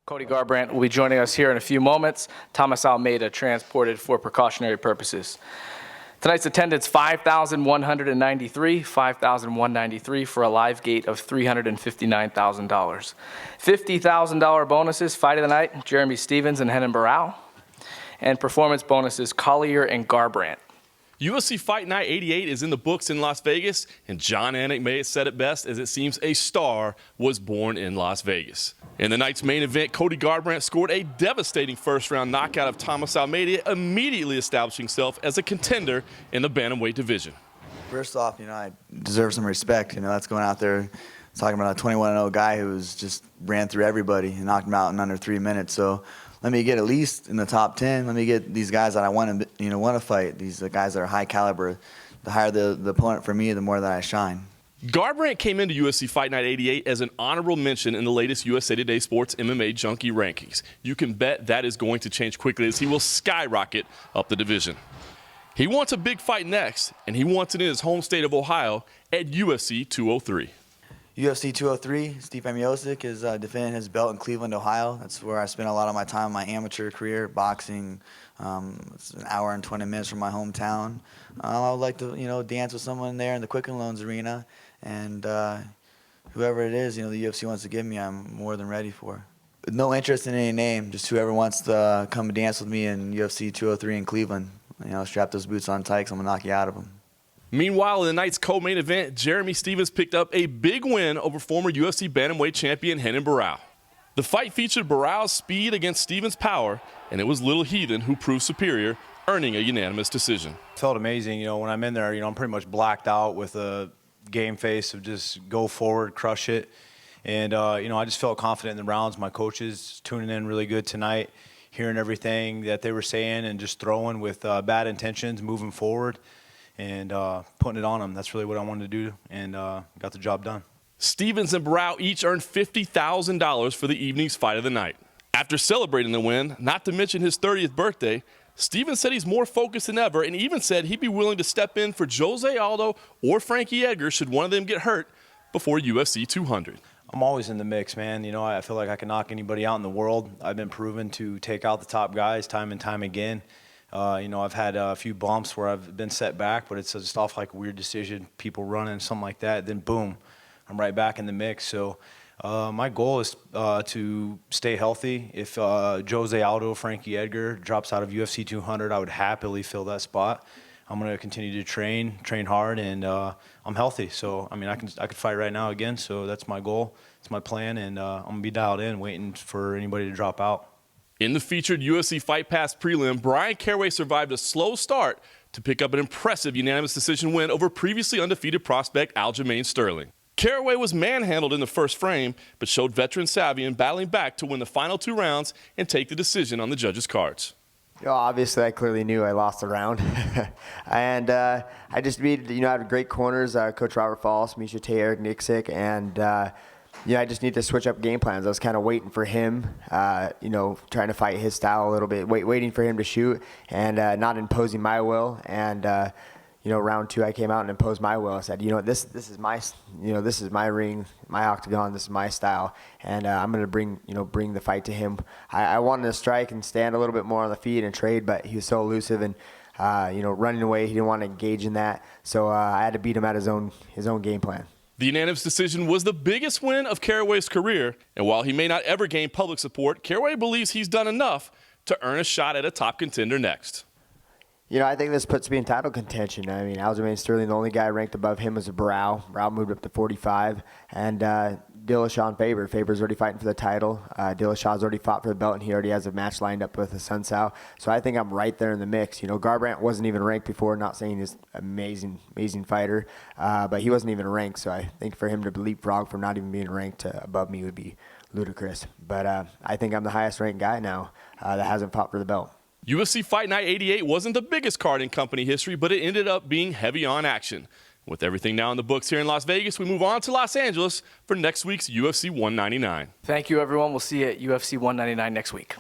Cody Garbrandt will be joining us here in a few moments. Thomas Almeida transported for precautionary purposes. Tonight's attendance, 5,193 for a live gate of $359,000. $50,000 bonuses, fight of the night, Jeremy Stephens and Renan Barão. And performance bonuses, Collier and Garbrandt. UFC Fight Night 88 is in the books in Las Vegas, and John Anik may have said it best, as it seems a star was born in Las Vegas. In the night's main event, Cody Garbrandt scored a devastating first-round knockout of Thomas Almeida, immediately establishing himself as a contender in the bantamweight division. First off, I deserve some respect. That's going out there talking about a 21-0 guy who just ran through everybody and knocked him out in under 3 minutes. So let me get at least in the top 10. Let me get these guys that I want to fight. These guys that are high caliber. The higher the opponent for me, the more that I shine. Garbrandt came into UFC Fight Night 88 as an honorable mention in the latest USA Today Sports MMA Junkie rankings. You can bet that is going to change quickly, as he will skyrocket up the division. He wants a big fight next, and he wants it in his home state of Ohio at UFC 203. UFC 203, Stipe Miocic is defending his belt in Cleveland, Ohio. That's where I spent a lot of my time in my amateur career, boxing. It's an hour and 20 minutes from my hometown. I would like to, dance with someone there in the Quicken Loans arena, and whoever it is, the UFC wants to give me, I'm more than ready for. No interest in any name, just whoever wants to come and dance with me in UFC 203 in Cleveland. Strap those boots on tight, 'cause I'm gonna knock you out of them. Meanwhile, in the night's co-main event, Jeremy Stephens picked up a big win over former UFC bantamweight champion Renan Barão. The fight featured Barão's speed against Stephens' power, and it was Little Heathen who proved superior, earning a unanimous decision. Felt amazing. When I'm in there, I'm pretty much blacked out with a game face of just go forward, crush it. And, I just felt confident in the rounds. My coaches tuning in really good tonight, hearing everything that they were saying and just throwing with bad intentions, moving forward. And putting it on them. That's really what I wanted to do, and got the job done. Stephens and Barão each earned $50,000 for the evening's fight of the night. After celebrating the win, not to mention his 30th birthday, Stephens said he's more focused than ever, and even said he'd be willing to step in for Jose Aldo or Frankie Edgar should one of them get hurt before UFC 200. I'm always in the mix, man. I feel like I can knock anybody out in the world. I've been proven to take out the top guys time and time again. I've had a few bumps where I've been set back, but it's just off like a weird decision, people running, something like that. Then boom, I'm right back in the mix. So my goal is to stay healthy. If Jose Aldo, Frankie Edgar drops out of UFC 200, I would happily fill that spot. I'm going to continue to train hard, and I'm healthy. So, I could fight right now again. So that's my goal. It's my plan, and I'm going to be dialed in, waiting for anybody to drop out. In the featured UFC Fight Pass prelim, Bryan Caraway survived a slow start to pick up an impressive unanimous decision win over previously undefeated prospect Aljamain Sterling. Caraway was manhandled in the first frame, but showed veteran savvy in battling back to win the final 2 rounds and take the decision on the judges' cards. Obviously, I clearly knew I lost the round. And I just beat, I had great corners, Coach Robert Falls, Misha Taylor, Nick Sick, and I just need to switch up game plans. I was kind of waiting for him, trying to fight his style a little bit, waiting for him to shoot and not imposing my will. And, round 2, I came out and imposed my will. I said, this is my, this is my ring, my octagon, this is my style. And I'm going to bring the fight to him. I wanted to strike and stand a little bit more on the feet and trade, but he was so elusive and, running away. He didn't want to engage in that. So I had to beat him at his own game plan. The unanimous decision was the biggest win of Caraway's career, and while he may not ever gain public support, Caraway believes he's done enough to earn a shot at a top contender next. I think this puts me in title contention. Aljamain Sterling, the only guy ranked above him was Barão. Barão moved up to 45, and Dillashaw Faber. Faber's already fighting for the title. Dillashaw's already fought for the belt, and he already has a match lined up with Sun Sao. So I think I'm right there in the mix. Garbrandt wasn't even ranked before, not saying he's an amazing fighter, but he wasn't even ranked. So I think for him to leapfrog from not even being ranked above me would be ludicrous. But I think I'm the highest ranked guy now that hasn't fought for the belt. UFC Fight Night 88 wasn't the biggest card in company history, but it ended up being heavy on action. With everything now in the books here in Las Vegas, we move on to Los Angeles for next week's UFC 199. Thank you, everyone. We'll see you at UFC 199 next week.